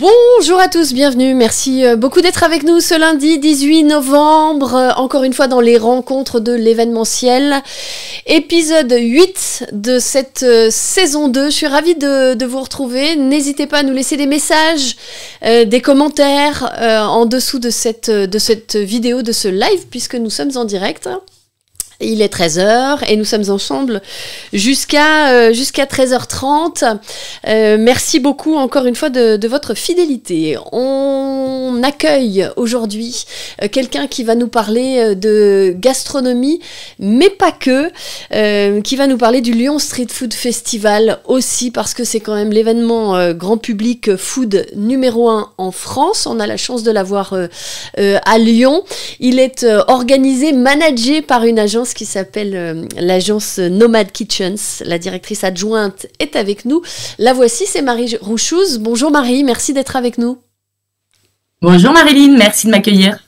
Bonjour à tous, bienvenue, merci beaucoup d'être avec nous ce lundi 18 novembre, encore une fois dans les rencontres de l'événementiel, épisode 8 de cette saison 2, je suis ravie de vous retrouver, n'hésitez pas à nous laisser des messages, des commentaires en dessous de cette vidéo, de ce live, puisque nous sommes en direct. Il est 13h et nous sommes ensemble jusqu'à 13h30. Merci beaucoup encore une fois de votre fidélité. On accueille aujourd'hui quelqu'un qui va nous parler de gastronomie, mais pas que, qui va nous parler du Lyon Street Food Festival aussi, parce que c'est quand même l'événement grand public food numéro 1 en France. On a la chance de l'avoir à Lyon. Il est organisé, managé par une agence qui s'appelle l'agence Nomad Kitchens. La directrice adjointe est avec nous. La voici, c'est Marie Rouchouz. Bonjour Marie, merci d'être avec nous. Bonjour Marilyn, merci de m'accueillir.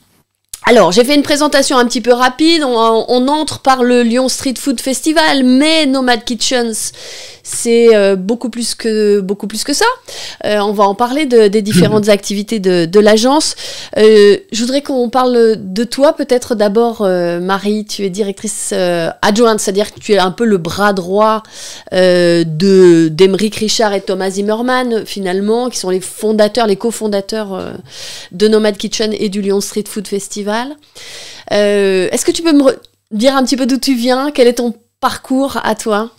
Alors, j'ai fait une présentation un petit peu rapide, on entre par le Lyon Street Food Festival, mais Nomad Kitchens, c'est beaucoup plus que ça. On va en parler des différentes activités de l'agence. Je voudrais qu'on parle de toi, peut-être d'abord, Marie, tu es directrice adjointe, c'est-à-dire que tu es un peu le bras droit d'Aymeric Richard et Thomas Zimmerman, finalement, qui sont les fondateurs, les cofondateurs de Nomad Kitchen et du Lyon Street Food Festival. Est-ce que tu peux me dire un petit peu d'où tu viens? Quel est ton parcours à toi?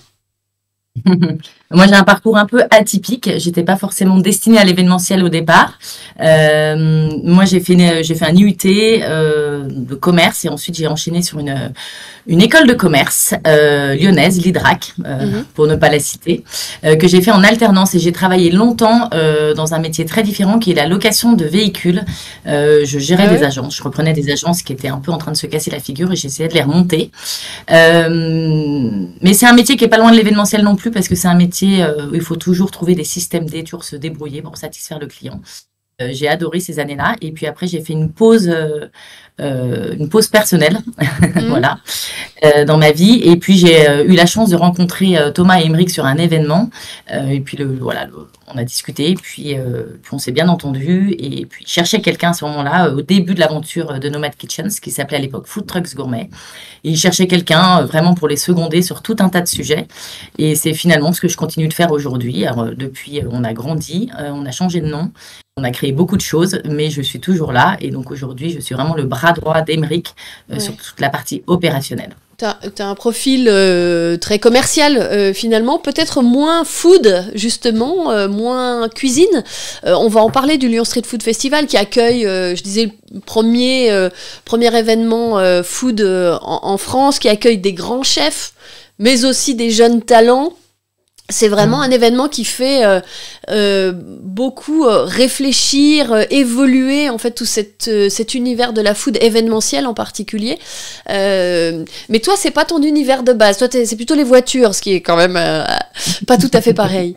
Moi, j'ai un parcours un peu atypique. J'étais pas forcément destinée à l'événementiel au départ. Moi, j'ai fait un IUT de commerce et ensuite j'ai enchaîné sur une école de commerce lyonnaise, l'IDRAC, pour ne pas la citer, que j'ai fait en alternance et j'ai travaillé longtemps dans un métier très différent qui est la location de véhicules. Je gérais des agences, je reprenais des agences qui étaient un peu en train de se casser la figure et j'essayais de les remonter. Mais c'est un métier qui est pas loin de l'événementiel non plus parce que c'est un métier où il faut toujours trouver des systèmes détours, se débrouiller pour satisfaire le client. J'ai adoré ces années-là et puis après j'ai fait une pause personnelle voilà, dans ma vie et puis j'ai eu la chance de rencontrer Thomas et Aymeric sur un événement et puis on a discuté et puis on s'est bien entendu et puis je cherchais quelqu'un à ce moment-là au début de l'aventure de Nomad Kitchens qui s'appelait à l'époque Food Trucks Gourmet et il cherchait quelqu'un vraiment pour les seconder sur tout un tas de sujets et c'est finalement ce que je continue de faire aujourd'hui. Alors depuis on a grandi, on a changé de nom. On a créé beaucoup de choses, mais je suis toujours là. Et donc aujourd'hui, je suis vraiment le bras droit d'Aymeric sur toute la partie opérationnelle. Tu as un profil très commercial finalement, peut-être moins food justement, moins cuisine. On va en parler du Lyon Street Food Festival qui accueille, je disais, le premier événement food en France, qui accueille des grands chefs, mais aussi des jeunes talents. C'est vraiment un événement qui fait beaucoup réfléchir, évoluer en fait tout cet univers de la food événementielle en particulier. Mais toi, c'est pas ton univers de base. Toi, c'est plutôt les voitures, ce qui est quand même pas tout à fait pareil.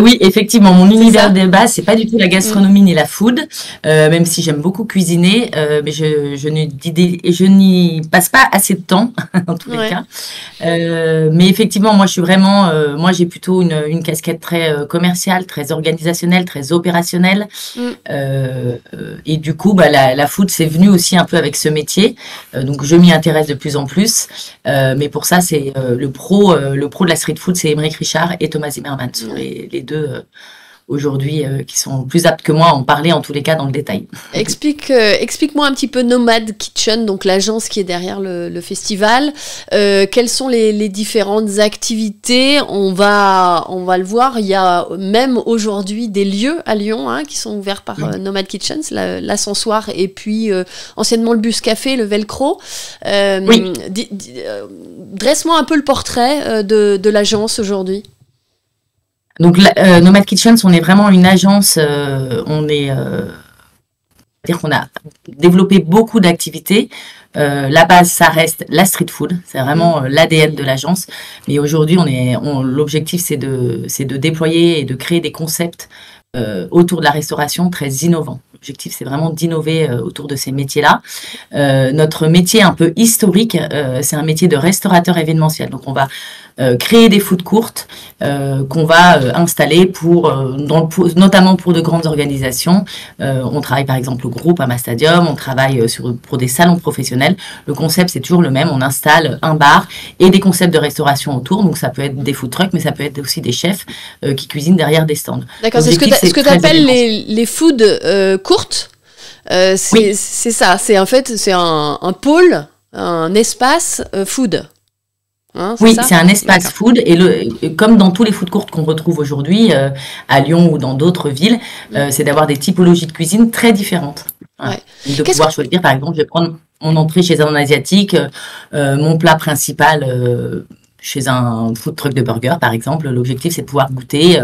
Oui, effectivement, mon univers de base, c'est pas du tout la gastronomie ni la food, même si j'aime beaucoup cuisiner, mais je n'y passe pas assez de temps, en tous les cas. Mais effectivement, moi, je suis vraiment, moi, j'ai plutôt une casquette très commerciale, très organisationnelle, très opérationnelle. Et du coup, la food, c'est venu aussi un peu avec ce métier. Donc, je m'y intéresse de plus en plus. Mais pour ça, c'est le pro de la street food, c'est Aymeric Richard et Thomas Zimmerman. Les deux aujourd'hui qui sont plus aptes que moi à en parler en tous les cas dans le détail. Explique-moi un petit peu Nomad Kitchen, donc l'agence qui est derrière le festival. Quelles sont les différentes activités? On va le voir. Il y a même aujourd'hui des lieux à Lyon qui sont ouverts par Nomad Kitchen, l'ascensoir et puis anciennement le bus café, le Velcro. Dresse-moi un peu le portrait de l'agence aujourd'hui. Donc, Nomad Kitchens, on est vraiment une agence, c'est-à-dire qu'on a développé beaucoup d'activités. La base, ça reste la street food, c'est vraiment l'ADN de l'agence. Mais aujourd'hui, l'objectif, c'est de déployer et de créer des concepts autour de la restauration très innovants. L'objectif, c'est vraiment d'innover autour de ces métiers-là. Notre métier un peu historique, c'est un métier de restaurateur événementiel. Donc, on va créer des food courtes qu'on va installer notamment pour de grandes organisations. On travaille par exemple au groupe Ama Stadium, on travaille pour des salons professionnels. Le concept, c'est toujours le même. On installe un bar et des concepts de restauration autour. Donc, ça peut être des food trucks, mais ça peut être aussi des chefs qui cuisinent derrière des stands. D'accord, c'est ce que tu appelles les food courtes. C'est ça. C'est en fait, c'est un pôle, un espace food. Hein, oui, c'est un espace food et comme dans tous les food courts qu'on retrouve aujourd'hui à Lyon ou dans d'autres villes, c'est d'avoir des typologies de cuisine très différentes. Voilà. Ouais. De pouvoir choisir, par exemple, je vais prendre mon entrée chez un asiatique, mon plat principal chez un food truck de burger, par exemple. L'objectif, c'est de pouvoir goûter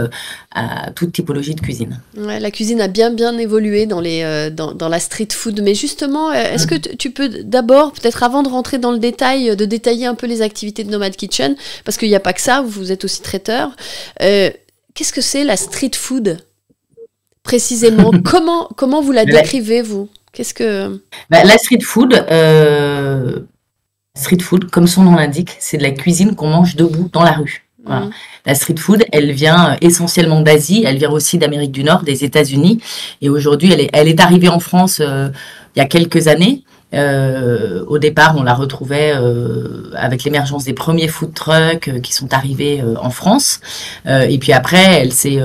à toute typologie de cuisine. Ouais, la cuisine a bien évolué dans la street food. Mais justement, est-ce que tu peux d'abord, peut-être avant de rentrer dans le détail, de détailler un peu les activités de Nomad Kitchen, parce qu'il n'y a pas que ça, vous êtes aussi traiteur. Qu'est-ce que c'est la street food précisément? Comment vous la décrivez, vous? Qu'est-ce que... La street food, comme son nom l'indique, c'est de la cuisine qu'on mange debout dans la rue. Voilà. La street food, elle vient essentiellement d'Asie, elle vient aussi d'Amérique du Nord, des États-Unis. Et aujourd'hui, elle est arrivée en France il y a quelques années. Au départ, on la retrouvait avec l'émergence des premiers food trucks qui sont arrivés en France. Et puis après, elle s'est,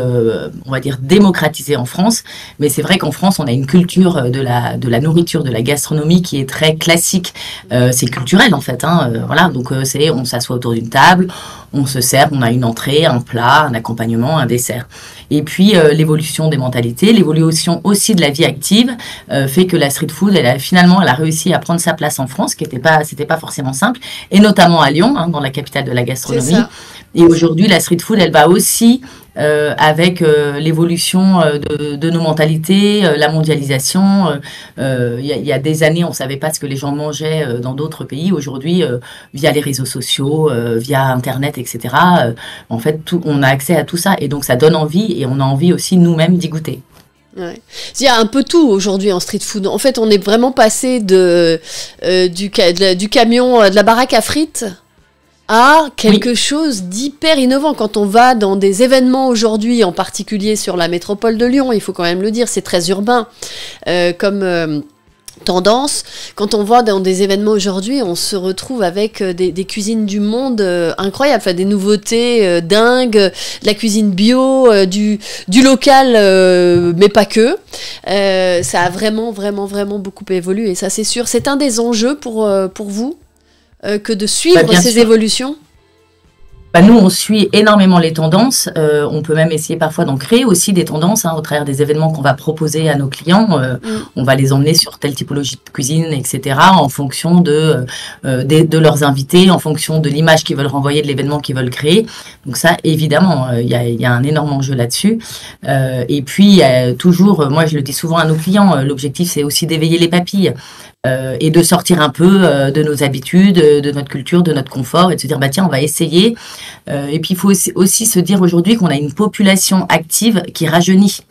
on va dire, démocratisée en France. Mais c'est vrai qu'en France, on a une culture de la nourriture, de la gastronomie qui est très classique. C'est culturel en fait. Voilà, donc on s'assoit autour d'une table, on se sert, on a une entrée, un plat, un accompagnement, un dessert. Et puis l'évolution des mentalités, l'évolution aussi de la vie active fait que la street food, elle a réussi à prendre sa place en France, c'était pas forcément simple, et notamment à Lyon, dans la capitale de la gastronomie. Et aujourd'hui, la street food, elle va aussi avec l'évolution de nos mentalités, la mondialisation. Il y a des années, on savait pas ce que les gens mangeaient dans d'autres pays. Aujourd'hui, via les réseaux sociaux, via Internet, etc. En fait, on a accès à tout ça, et donc ça donne envie, et on a envie aussi nous-mêmes d'y goûter. Ouais. Il y a un peu tout aujourd'hui en street food. En fait, on est vraiment passé du camion, de la baraque à frites à quelque chose d'hyper innovant. Quand on va dans des événements aujourd'hui, en particulier sur la métropole de Lyon, il faut quand même le dire, c'est très urbain comme tendance. Quand on va dans des événements aujourd'hui, on se retrouve avec des cuisines du monde incroyables, enfin, des nouveautés dingues, de la cuisine bio, du local, mais pas que. Ça a vraiment beaucoup évolué, et ça c'est sûr. C'est un des enjeux pour vous que de suivre ces évolutions. Nous, on suit énormément les tendances. On peut même essayer parfois d'en créer aussi des tendances au travers des événements qu'on va proposer à nos clients. On va les emmener sur telle typologie de cuisine, etc., en fonction de leurs invités, en fonction de l'image qu'ils veulent renvoyer de l'événement qu'ils veulent créer. Donc ça, évidemment, il y a un énorme enjeu là-dessus. Et puis, toujours, moi je le dis souvent à nos clients, l'objectif c'est aussi d'éveiller les papilles. Et de sortir un peu de nos habitudes, de notre culture, de notre confort, et de se dire tiens, on va essayer. Et puis il faut aussi se dire aujourd'hui qu'on a une population active qui rajeunit.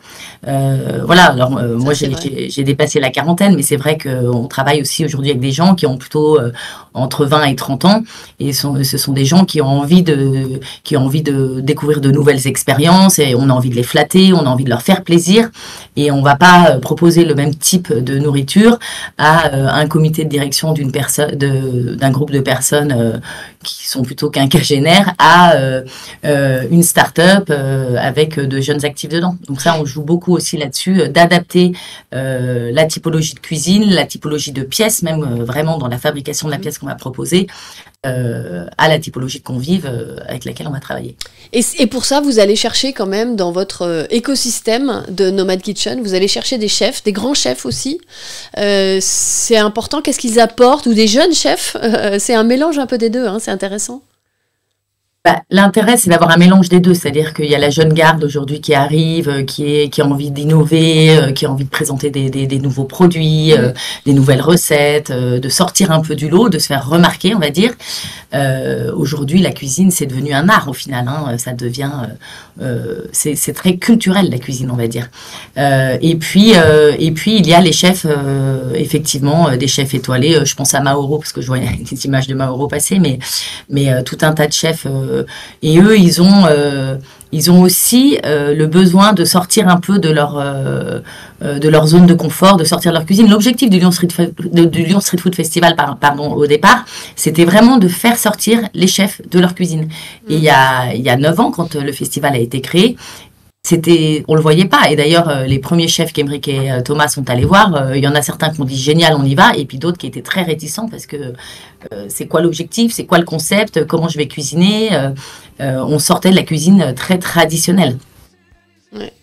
Voilà, alors moi j'ai dépassé la quarantaine, mais c'est vrai qu'on travaille aussi aujourd'hui avec des gens qui ont plutôt entre 20 et 30 ans, et ce sont des gens qui ont envie de découvrir de nouvelles expériences, et on a envie de les flatter, on a envie de leur faire plaisir, et on va pas proposer le même type de nourriture à un comité de direction d'un groupe de personnes qui sont plutôt quinquagénaires à une start-up avec de jeunes actifs dedans. Donc ça, on joue beaucoup aussi là-dessus, d'adapter la typologie de cuisine, la typologie de pièces, même vraiment dans la fabrication de la pièce qu'on va proposer, à la typologie de convives avec laquelle on va travailler. Et pour ça, vous allez chercher quand même dans votre écosystème de Nomad Kitchen, vous allez chercher des chefs, des grands chefs aussi. C'est important, qu'est-ce qu'ils apportent, ou des jeunes chefs. C'est un mélange un peu des deux, c'est intéressant. L'intérêt, c'est d'avoir un mélange des deux, c'est-à-dire qu'il y a la jeune garde aujourd'hui qui arrive, qui a envie d'innover, qui a envie de présenter des nouveaux produits, des nouvelles recettes, de sortir un peu du lot, de se faire remarquer, on va dire. Aujourd'hui, la cuisine, c'est devenu un art au final, ça devient, c'est très culturel la cuisine, on va dire. Et puis il y a les chefs, effectivement, des chefs étoilés. Je pense à Mauro parce que je vois des images de Mauro passer, mais tout un tas de chefs et eux, ils ont aussi le besoin de sortir un peu de leur zone de confort, de sortir de leur cuisine. L'objectif du Lyon Street Food Festival, pardon, au départ, c'était vraiment de faire sortir les chefs de leur cuisine. Et il y a 9 ans, quand le festival a été créé, on le voyait pas. Et d'ailleurs, les premiers chefs qu'Emeric et Thomas sont allés voir, il y en a certains qui ont dit génial, on y va, et puis d'autres qui étaient très réticents parce que c'est quoi l'objectif, c'est quoi le concept, comment je vais cuisiner. On sortait de la cuisine très traditionnelle. Ouais.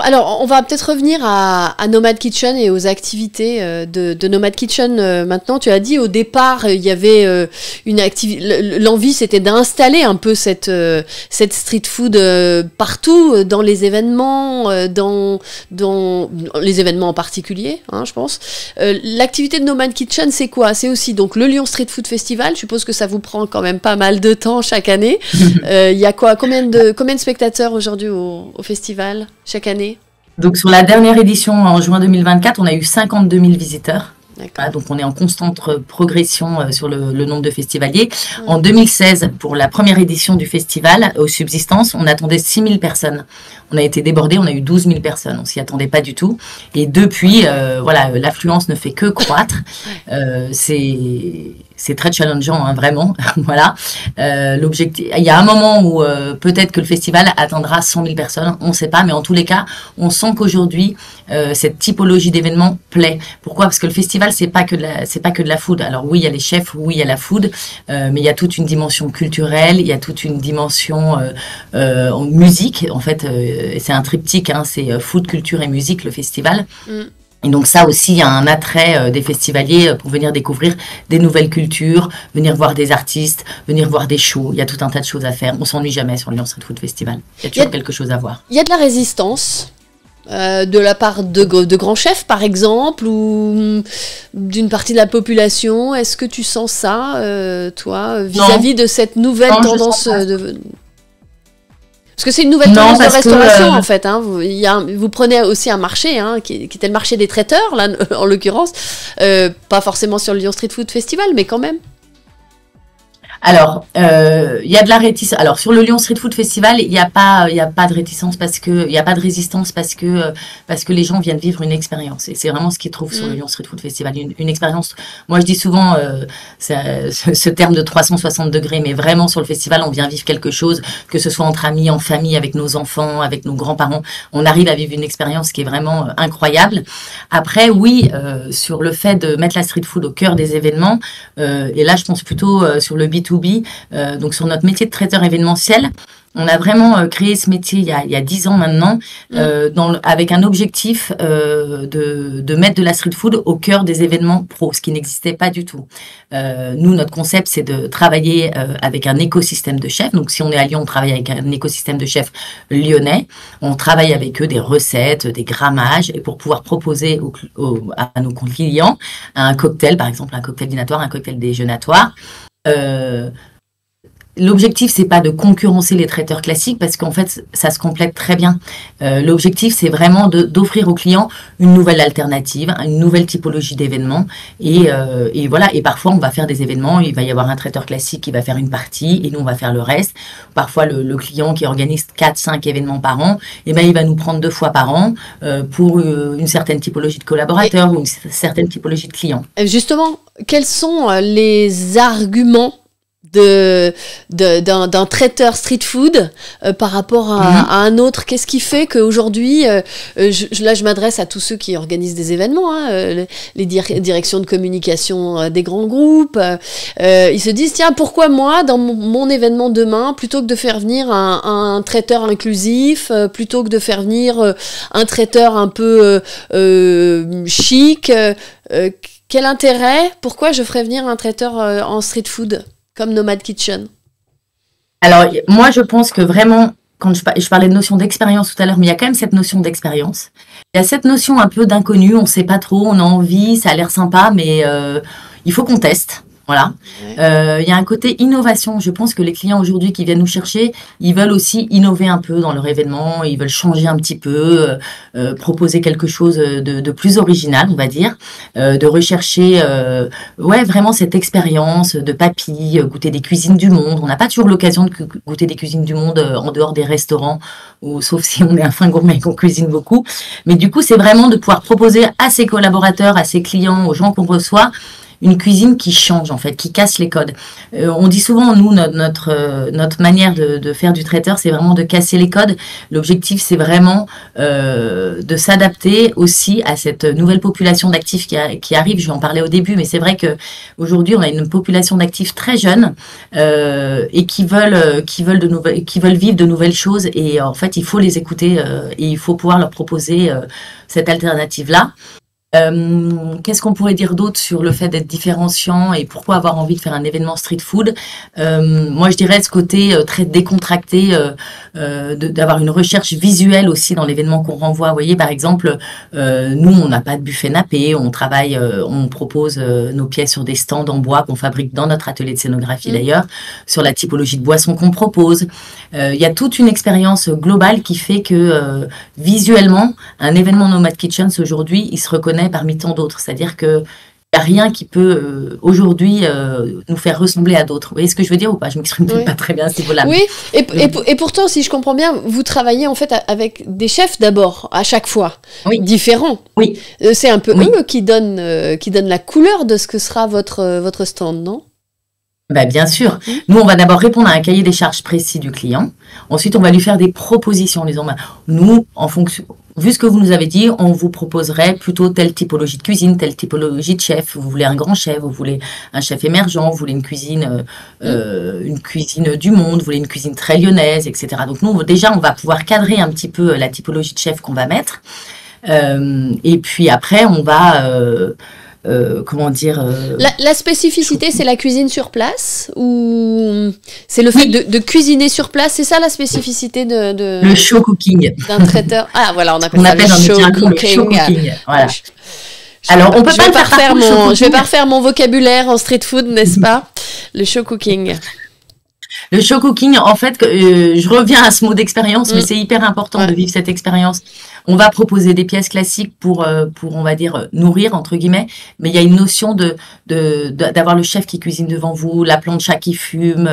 Alors, on va peut-être revenir à Nomad Kitchen et aux activités de Nomad Kitchen maintenant. Tu as dit au départ, il y avait une activité. L'envie, c'était d'installer un peu cette street food partout, dans les événements, dans les événements en particulier, hein, je pense. L'activité de Nomad Kitchen, c'est quoi? C'est aussi donc le Lyon Street Food Festival. Je suppose que ça vous prend quand même pas mal de temps chaque année. Il y a quoi? Combien de spectateurs aujourd'hui au festival chaque année? Donc sur la dernière édition en juin 2024, on a eu 52 000 visiteurs. Voilà, donc on est en constante progression sur le nombre de festivaliers. En 2016, pour la première édition du festival, aux subsistances, on attendait 6 000 personnes. On a été débordés, on a eu 12 000 personnes. On s'y attendait pas du tout. Et depuis, voilà, l'affluence ne fait que croître. C'est très challengeant, hein, vraiment. Voilà. L'objectif. Il y a un moment où peut-être que le festival atteindra 100 000 personnes. On ne sait pas, mais en tous les cas, on sent qu'aujourd'hui cette typologie d'événements plaît. Pourquoi? Parce que le festival, c'est pas que de la food. Alors oui, il y a les chefs, oui, il y a la food, mais il y a toute une dimension culturelle, il y a toute une dimension en musique. En fait, c'est un triptyque, hein, c'est food, culture et musique, le festival. Et donc ça aussi, il y a un attrait des festivaliers pour venir découvrir des nouvelles cultures, venir voir des artistes, venir voir des shows. Il y a tout un tas de choses à faire. On s'ennuie jamais sur le Lyon Street Food Festival. Il y a toujours quelque chose à voir. Il y a de la résistance de la part de grands chefs, par exemple, ou d'une partie de la population. Est-ce que tu sens ça, toi, vis-à-vis de cette nouvelle tendance Parce que c'est une nouvelle tendance de restauration, en fait. Hein. Vous prenez aussi un marché, hein, qui était le marché des traiteurs, là, en l'occurrence. Pas forcément sur le Lyon Street Food Festival, mais quand même. Alors, il y a de la réticence. Alors, sur le Lyon Street Food Festival, il y a pas de réticence il y a pas de résistance parce que les gens viennent vivre une expérience. Et c'est vraiment ce qu'ils trouvent sur le Lyon Street Food Festival, une expérience. Moi, je dis souvent ce terme de 360 degrés, mais vraiment sur le festival, on vient vivre quelque chose, que ce soit entre amis, en famille, avec nos enfants, avec nos grands-parents. On arrive à vivre une expérience qui est vraiment incroyable. Après, oui, sur le fait de mettre la street food au cœur des événements, et là, je pense plutôt sur le B2B, donc sur notre métier de traiteur événementiel. On a vraiment créé ce métier il y a 10 ans maintenant, avec un objectif de mettre de la street food au cœur des événements pro, ce qui n'existait pas du tout. Nous, notre concept, c'est de travailler avec un écosystème de chefs. Donc, si on est à Lyon, on travaille avec un écosystème de chefs lyonnais. On travaille avec eux des recettes, des grammages, et pour pouvoir proposer à nos clients un cocktail, par exemple un cocktail dînatoire, un cocktail déjeunatoire. L'objectif, c'est pas de concurrencer les traiteurs classiques parce qu'en fait, ça se complète très bien. L'objectif, c'est vraiment d'offrir aux clients une nouvelle alternative, une nouvelle typologie d'événements. Et voilà. Et parfois, on va faire des événements. Il va y avoir un traiteur classique qui va faire une partie et nous, on va faire le reste. Parfois, le client qui organise 4-5 événements par an, il va nous prendre 2 fois par an pour une certaine typologie de collaborateurs ou une certaine typologie de clients. Justement, quels sont les arguments d'un traiteur street food par rapport à un autre? Qu'est-ce qui fait qu'aujourd'hui, là je m'adresse à tous ceux qui organisent des événements, hein, les directions de communication des grands groupes, ils se disent tiens, pourquoi moi dans mon événement demain, plutôt que de faire venir un traiteur inclusif, plutôt que de faire venir un traiteur un peu chic, quel intérêt, pourquoi je ferais venir un traiteur en street food comme Nomad Kitchen? Alors, moi, je pense que vraiment, quand je parlais de notion d'expérience tout à l'heure, mais il y a quand même cette notion d'expérience. Il y a cette notion un peu d'inconnu, on ne sait pas trop, on a envie, ça a l'air sympa, mais il faut qu'on teste. Voilà. Ouais. Il y a un côté innovation. Je pense que les clients aujourd'hui qui viennent nous chercher, ils veulent aussi innover un peu dans leur événement. Ils veulent changer un petit peu, proposer quelque chose de plus original, on va dire, de rechercher, ouais, vraiment cette expérience de papy, goûter des cuisines du monde. On n'a pas toujours l'occasion de goûter des cuisines du monde en dehors des restaurants, ou sauf si on est un fin gourmet et qu'on cuisine beaucoup. Mais du coup, c'est vraiment de pouvoir proposer à ses collaborateurs, à ses clients, aux gens qu'on reçoit, une cuisine qui change en fait, qui casse les codes. On dit souvent, nous, notre manière de faire du traiteur, c'est vraiment de casser les codes. L'objectif, c'est vraiment de s'adapter aussi à cette nouvelle population d'actifs qui arrive. Je vais en parler au début, mais c'est vrai que aujourd'hui, on a une population d'actifs très jeune et qui veulent vivre de nouvelles choses. Et en fait, il faut les écouter et il faut pouvoir leur proposer cette alternative-là. Qu'est-ce qu'on pourrait dire d'autre sur le fait d'être différenciant et pourquoi avoir envie de faire un événement street food? Moi, je dirais ce côté très décontracté, d'avoir une recherche visuelle aussi dans l'événement qu'on renvoie. Vous voyez, par exemple, nous, on n'a pas de buffet nappé, on travaille, on propose nos pièces sur des stands en bois qu'on fabrique dans notre atelier de scénographie d'ailleurs, sur la typologie de boissons qu'on propose. Il y a toute une expérience globale qui fait que visuellement, un événement Nomad Kitchens aujourd'hui, il se reconnaît parmi tant d'autres. C'est-à-dire que il n'y a rien qui peut aujourd'hui nous faire ressembler à d'autres. Vous voyez ce que je veux dire ou pas? Je m'exprime peut-être pas très bien à ce niveau-là. Oui, et pourtant, si je comprends bien, vous travaillez en fait avec des chefs d'abord, à chaque fois, différents. Oui. C'est un peu eux qui donnent la couleur de ce que sera votre stand, non? Ben, bien sûr. Nous, on va d'abord répondre à un cahier des charges précis du client. Ensuite, on va lui faire des propositions en disant, ben, nous, en fonction, vu ce que vous nous avez dit, on vous proposerait plutôt telle typologie de cuisine, telle typologie de chef. Vous voulez un grand chef, vous voulez un chef émergent, vous voulez une cuisine du monde, vous voulez une cuisine très lyonnaise, etc. Donc nous, déjà, on va pouvoir cadrer un petit peu la typologie de chef qu'on va mettre. Et puis après, on va... comment dire La spécificité, c'est la cuisine sur place ou c'est le fait de cuisiner sur place? C'est ça la spécificité de le show cooking d'un traiteur. Ah voilà, on appelle ça le show cooking. Voilà. Alors on peut pas je vais pas refaire mon vocabulaire en street food, n'est-ce pas? Le show cooking. Le show cooking, en fait, je reviens à ce mot d'expérience, mais c'est hyper important de vivre cette expérience. On va proposer des pièces classiques pour on va dire, nourrir, entre guillemets, mais il y a une notion d'avoir le chef qui cuisine devant vous, la plancha qui fume,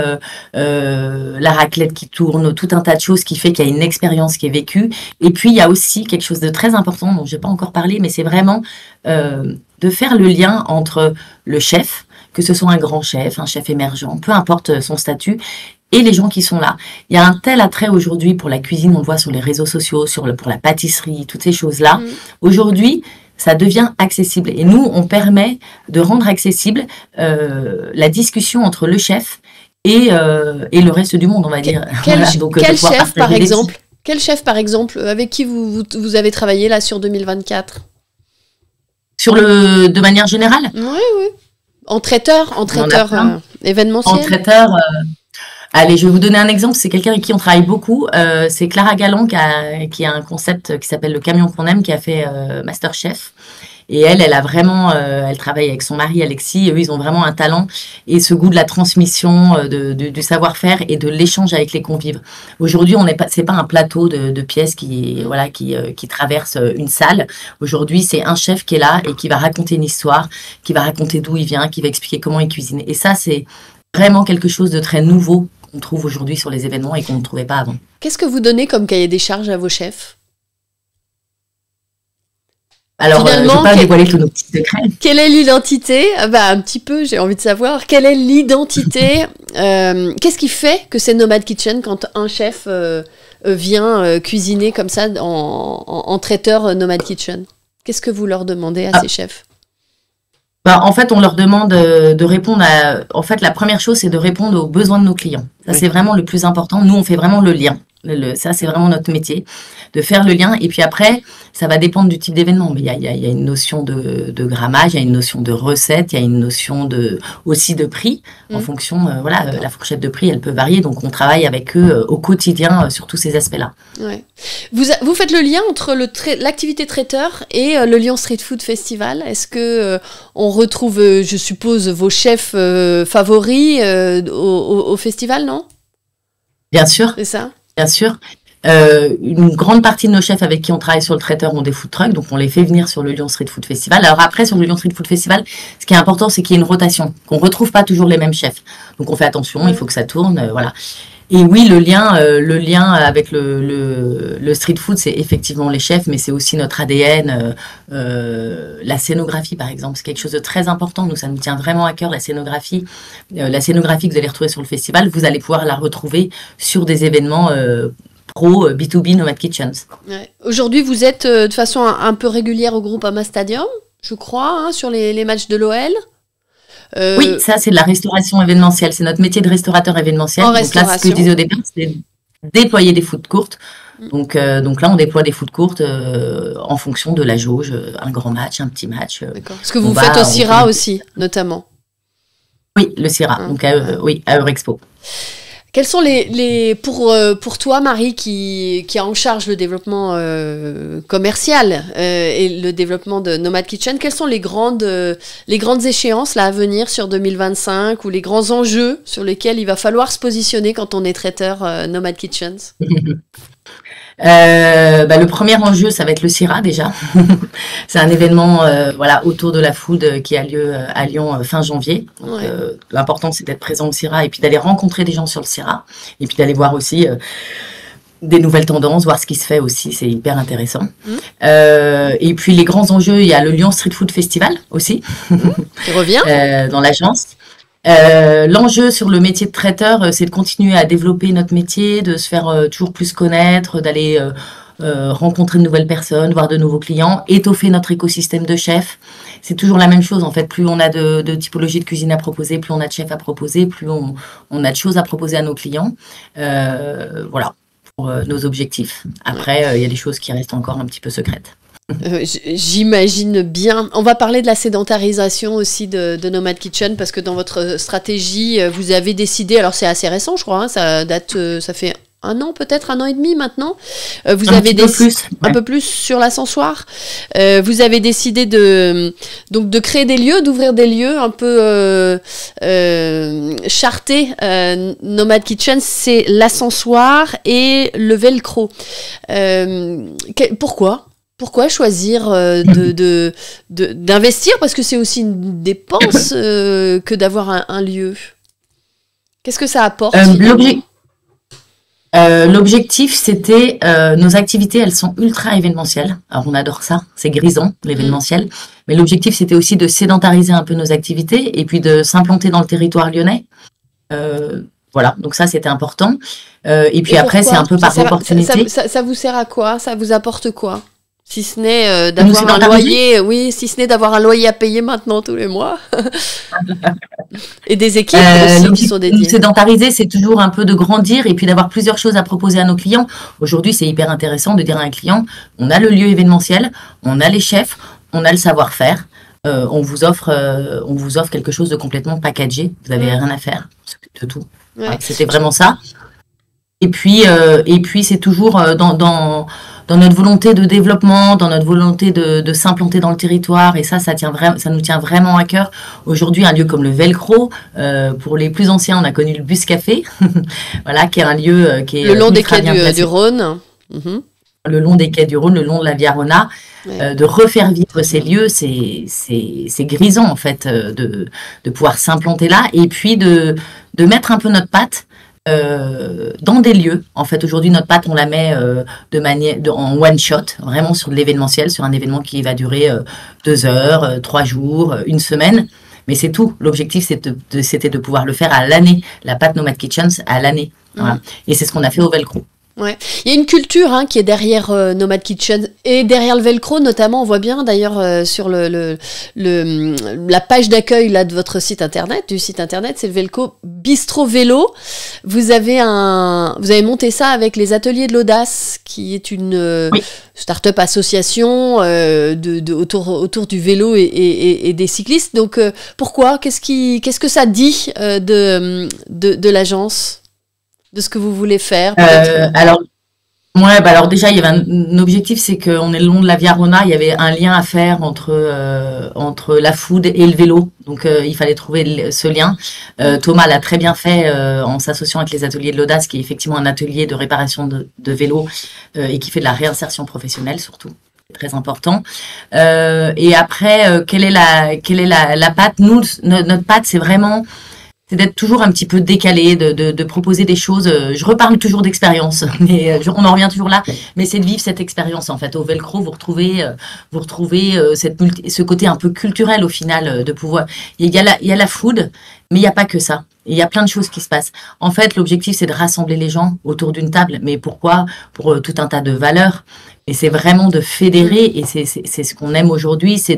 la raclette qui tourne, tout un tas de choses qui fait qu'il y a une expérience qui est vécue. Et puis, il y a aussi quelque chose de très important dont je n'ai pas encore parlé, mais c'est vraiment de faire le lien entre le chef, que ce soit un grand chef, un chef émergent, peu importe son statut, et les gens qui sont là. Il y a un tel attrait aujourd'hui pour la cuisine, on le voit sur les réseaux sociaux, pour la pâtisserie, toutes ces choses-là. Aujourd'hui, ça devient accessible. Et nous, on permet de rendre accessible la discussion entre le chef et le reste du monde, on va dire. Quel chef, par exemple, avec qui vous avez travaillé là sur 2024? De manière générale? Oui. En traiteur événementiel. En traiteur, allez, je vais vous donner un exemple. C'est quelqu'un avec qui on travaille beaucoup. C'est Clara Galland qui a un concept qui s'appelle le camion qu'on aime, qui a fait MasterChef. Et elle a vraiment, elle travaille avec son mari Alexis. Et eux, ils ont vraiment un talent et ce goût de la transmission, du savoir-faire et de l'échange avec les convives. Aujourd'hui, c'est pas un plateau de pièces qui traverse une salle. Aujourd'hui, c'est un chef qui est là et qui va raconter une histoire, qui va raconter d'où il vient, qui va expliquer comment il cuisine. Et ça, c'est vraiment quelque chose de très nouveau qu'on trouve aujourd'hui sur les événements et qu'on ne trouvait pas avant. Qu'est-ce que vous donnez comme cahier des charges à vos chefs? Alors, je ne vais pas dévoiler tous nos petits secrets. Quelle est l'identité? Un petit peu, j'ai envie de savoir. Quelle est l'identité? Qu'est-ce qui fait que c'est Nomad Kitchen quand un chef vient cuisiner comme ça en traiteur Nomad Kitchen? Qu'est-ce que vous leur demandez à ces chefs? En fait, on leur demande de répondre à... En fait, la première chose, c'est de répondre aux besoins de nos clients. Ça, c'est vraiment le plus important. Nous, on fait vraiment le lien. Ça, c'est vraiment notre métier, de faire le lien. Et puis après, ça va dépendre du type d'événement. Mais il y a une notion de grammage, il y a une notion de recette, il y a une notion aussi de prix. En fonction, la fourchette de prix, elle peut varier. Donc, on travaille avec eux au quotidien sur tous ces aspects-là. Ouais. Vous faites le lien entre l'activité traiteur et le Lyon Street Food Festival. Est-ce que on retrouve, je suppose, vos chefs favoris au festival, non? Bien sûr. C'est ça? Bien sûr. Une grande partie de nos chefs avec qui on travaille sur le traiteur ont des food trucks, donc on les fait venir sur le Lyon Street Food Festival. Alors après, sur le Lyon Street Food Festival, ce qui est important, c'est qu'il y ait une rotation, qu'on retrouve pas toujours les mêmes chefs. Donc on fait attention, il faut que ça tourne, voilà. Et oui, le lien avec le street food, c'est effectivement les chefs, mais c'est aussi notre ADN. La scénographie, par exemple, c'est quelque chose de très important. Nous, ça nous tient vraiment à cœur, la scénographie. La scénographie que vous allez retrouver sur le festival, vous allez pouvoir la retrouver sur des événements pro B2B Nomad Kitchens. Ouais. Aujourd'hui, vous êtes de façon un peu régulière au Groupama Stadium, je crois, sur les matchs de l'OL. Oui, ça c'est de la restauration événementielle. C'est notre métier de restaurateur événementiel. Donc là, ce que je disais au départ, c'est déployer des food courtes. Donc là, on déploie des food courtes en fonction de la jauge, un grand match, un petit match. D'accord. Ce que vous faites au CIRA aussi, notamment. Oui, le CIRA. Donc oui, à Eurexpo. Quels sont pour toi, Marie, qui a en charge le développement commercial et le développement de Nomad Kitchen, quelles sont les grandes échéances là à venir sur 2025 ou les grands enjeux sur lesquels il va falloir se positionner quand on est traiteur Nomad Kitchens? Le premier enjeu, ça va être le CIRA déjà. C'est un événement autour de la food qui a lieu à Lyon fin janvier. Donc, l'important, c'est d'être présent au CIRA et puis d'aller rencontrer des gens sur le CIRA et puis d'aller voir aussi des nouvelles tendances, voir ce qui se fait aussi, c'est hyper intéressant. Et puis les grands enjeux, il y a le Lyon Street Food Festival aussi, qui revient dans l'agence. L'enjeu sur le métier de traiteur, c'est de continuer à développer notre métier, de se faire toujours plus connaître, d'aller rencontrer de nouvelles personnes, voir de nouveaux clients, étoffer notre écosystème de chefs. C'est toujours la même chose en fait. Plus on a de typologies de cuisine à proposer, plus on a de chefs à proposer, plus on a de choses à proposer à nos clients. Voilà, pour nos objectifs. Après, il y a des choses qui restent encore un petit peu secrètes. J'imagine bien. On va parler de la sédentarisation aussi de Nomad Kitchen parce que dans votre stratégie, vous avez décidé, alors c'est assez récent je crois, ça date, ça fait un an peut-être, 1 an et demi maintenant. Vous avez un peu plus sur l'ascensoir. Vous avez décidé de créer des lieux, d'ouvrir des lieux un peu chartés. Nomad Kitchen, c'est l'ascensoir et le velcro. Pourquoi choisir d'investir? Parce que c'est aussi une dépense que d'avoir un lieu. Qu'est-ce que ça apporte? L'objectif, c'était nos activités, elles sont ultra événementielles. Alors on adore ça, c'est grisant l'événementiel. Mais l'objectif, c'était aussi de sédentariser un peu nos activités et puis de s'implanter dans le territoire lyonnais. Voilà, donc ça c'était important. Et puis après, c'est un peu par opportunité. Ça vous sert à quoi? Ça vous apporte quoi? Si ce n'est d'avoir un loyer, si ce n'est d'avoir un loyer à payer maintenant tous les mois. Et des équipes aussi qui sont dédiées. Sédentariser, c'est toujours un peu de grandir et puis d'avoir plusieurs choses à proposer à nos clients. Aujourd'hui, c'est hyper intéressant de dire à un client, on a le lieu événementiel, on a les chefs, on a le savoir-faire. On vous offre quelque chose de complètement packagé. Vous n'avez rien à faire, on s'occupe de tout. Ouais. Voilà, c'était vraiment ça. Et puis c'est toujours dans notre volonté de développement, dans notre volonté de s'implanter dans le territoire, et ça nous tient vraiment à cœur. Aujourd'hui, un lieu comme le Velcro, pour les plus anciens, on a connu le Bus Café, voilà, qui est un lieu qui est le long des quais du Rhône. Le long des quais du Rhône, le long de la Via Rona, de refaire vivre ces lieux, c'est grisant en fait de pouvoir s'implanter là, et puis de mettre un peu notre patte. Dans des lieux. En fait, aujourd'hui, notre patte, on la met en one shot, vraiment sur de l'événementiel, sur un événement qui va durer 2 heures, 3 jours, 1 semaine. Mais c'est tout. L'objectif, c'était de pouvoir le faire à l'année. La patte Nomad Kitchens à l'année. Voilà. Et c'est ce qu'on a fait au Velcro. Ouais. Il y a une culture qui est derrière Nomad Kitchen et derrière le velcro notamment. On voit bien d'ailleurs sur la page d'accueil là de votre site internet, c'est le velcro Bistro Vélo. Vous avez monté ça avec les Ateliers de l'Audace, qui est une start-up association autour du vélo et des cyclistes. Donc pourquoi qu'est-ce que ça dit de l'agence? De ce que vous voulez faire alors déjà, il y avait un objectif, c'est qu'on est le long de la Via Rona, il y avait un lien à faire entre la food et le vélo. Donc, il fallait trouver ce lien. Thomas l'a très bien fait en s'associant avec les Ateliers de l'Audace, qui est effectivement un atelier de réparation de vélos et qui fait de la réinsertion professionnelle surtout. Très important. Et après, quelle est la patte? Nous, notre patte, c'est d'être toujours un petit peu décalé, de proposer des choses. Je reparle toujours d'expérience, mais on en revient toujours là. Mais c'est de vivre cette expérience en fait. Au Velcro, vous retrouvez ce côté un peu culturel au final de pouvoir. Il y a la food, mais il n'y a pas que ça. Il y a plein de choses qui se passent. En fait, l'objectif c'est de rassembler les gens autour d'une table. Mais pourquoi? Pour tout un tas de valeurs. Et c'est vraiment de fédérer. Et c'est ce qu'on aime aujourd'hui, c'est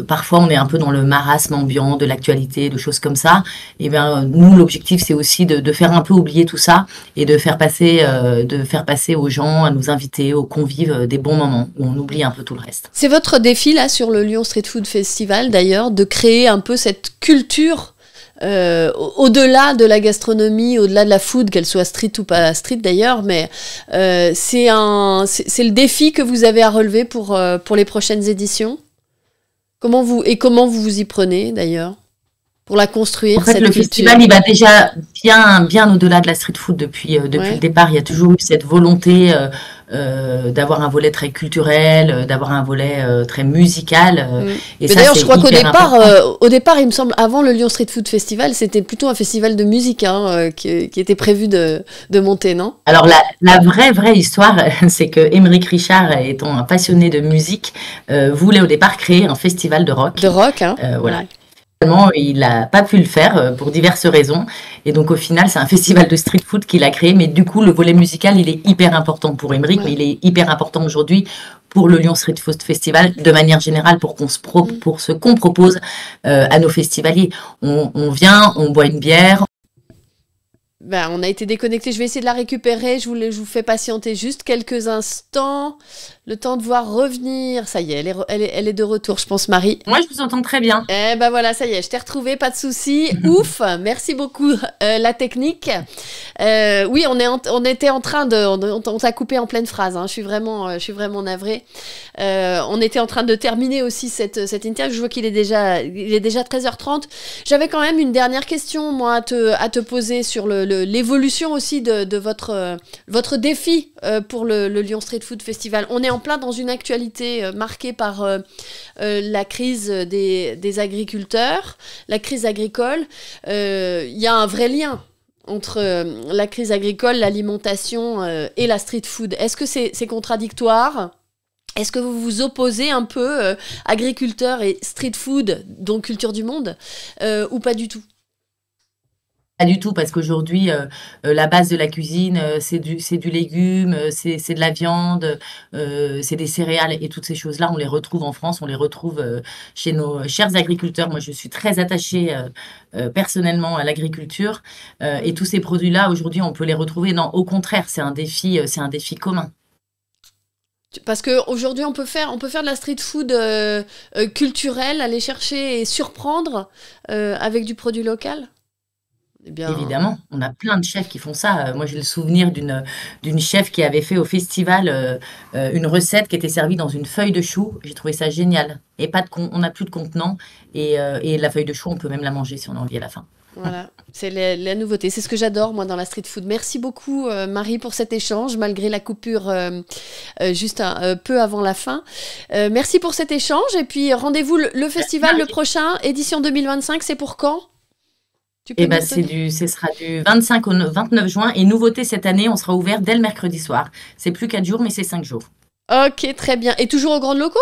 parfois on est un peu dans le marasme ambiant de l'actualité, de choses comme ça. Et bien nous l'objectif c'est aussi de faire un peu oublier tout ça et de faire passer aux gens, à nos invités, aux convives des bons moments où on oublie un peu tout le reste. C'est votre défi là sur le Lyon Street Food Festival d'ailleurs, de créer un peu cette culture au-delà de la gastronomie, au-delà de la food, qu'elle soit street ou pas street d'ailleurs, mais c'est le défi que vous avez à relever pour les prochaines éditions. Comment vous vous y prenez d'ailleurs pour la construire? En fait, le festival, il va déjà bien au-delà de la street food depuis le départ. Il y a toujours eu cette volonté d'avoir un volet très culturel, d'avoir un volet très musical. Et mais d'ailleurs, je crois qu'au départ, il me semble, avant le Lyon Street Food Festival, c'était plutôt un festival de musique qui était prévu de monter, non? Alors, la vraie histoire, c'est que Émeric Richard, étant un passionné de musique, voulait au départ créer un festival de rock. De rock, hein. Voilà. Ouais. Il n'a pas pu le faire pour diverses raisons. Et donc, au final, c'est un festival de street food qu'il a créé. Mais du coup, le volet musical, il est hyper important pour Émeric, mais il est hyper important aujourd'hui pour le Lyon Street Food Festival, de manière générale, pour ce qu'on propose à nos festivaliers. On vient, on boit une bière. Ben, on a été déconnecté. Je vais essayer de la récupérer. Je vous fais patienter juste quelques instants. Le temps de voir revenir. Ça y est, elle est de retour, je pense, Marie. Moi, je vous entends très bien. Eh ben voilà, ça y est, je t'ai retrouvée, pas de souci. Ouf, merci beaucoup, la technique. Oui, on était en train de... On t'a coupé en pleine phrase. Je suis vraiment navrée. On était en train de terminer aussi cette interview. Je vois qu'il est déjà 13h30. J'avais quand même une dernière question, moi, à te poser sur l'évolution aussi de votre défi pour le Lyon Street Food Festival. On est en plein dans une actualité marquée par la crise des agriculteurs, la crise agricole. Il y a un vrai lien entre la crise agricole, l'alimentation et la street food. Est-ce que c'est contradictoire ? Est-ce que vous vous opposez un peu agriculteurs et street food, donc culture du monde, ou pas du tout ? Pas du tout, parce qu'aujourd'hui, la base de la cuisine, c'est du légume, c'est de la viande, c'est des céréales, et toutes ces choses-là, on les retrouve en France, on les retrouve chez nos chers agriculteurs. Moi, je suis très attachée personnellement à l'agriculture, et tous ces produits-là, aujourd'hui, on peut les retrouver. Non, au contraire, c'est un défi commun. Parce qu'aujourd'hui, on peut faire de la street food culturelle, aller chercher et surprendre avec du produit local. Eh bien... Évidemment, on a plein de chefs qui font ça. Moi, j'ai le souvenir d'une chef qui avait fait au festival une recette qui était servie dans une feuille de chou. J'ai trouvé ça génial. Et on n'a plus de contenant. Et la feuille de chou, on peut même la manger si on a envie à la fin. Voilà, c'est la nouveauté. C'est ce que j'adore, moi, dans la street food. Merci beaucoup, Marie, pour cet échange, malgré la coupure juste un peu avant la fin. Merci pour cet échange. Et puis, rendez-vous le festival, le prochain, édition 2025, c'est pour quand ? Eh ben, ce sera du 25 au 29 juin. Et nouveauté cette année, on sera ouvert dès le mercredi soir. C'est plus 4 jours, mais c'est 5 jours. Ok, très bien. Et toujours aux grands locaux ?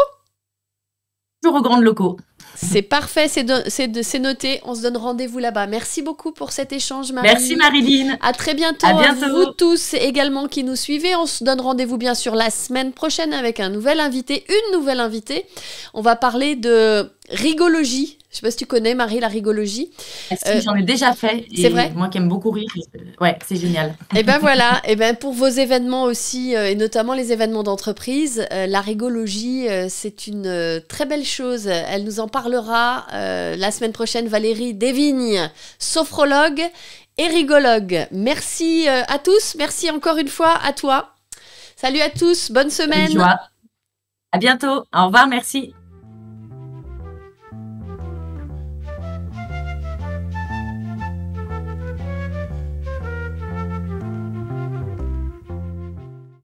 toujours aux grandes locaux. C'est parfait, c'est noté. On se donne rendez-vous là-bas. Merci beaucoup pour cet échange, Marie. Merci Marilyn. À très bientôt. À bientôt. Vous tous également qui nous suivez. On se donne rendez-vous bien sûr la semaine prochaine avec une nouvelle invitée. On va parler de rigologie. Je ne sais pas si tu connais, Marie, la rigologie. Si, j'en ai déjà fait. C'est vrai? Moi qui aime beaucoup rire. Ouais, c'est génial. Et ben voilà. Et ben pour vos événements aussi, et notamment les événements d'entreprise, la rigologie, c'est une très belle chose. Elle nous en parlera la semaine prochaine, Valérie Desvignes, sophrologue et rigologue. Merci à tous. Merci encore une fois à toi. Salut à tous. Bonne semaine. À bientôt. Au revoir. Merci.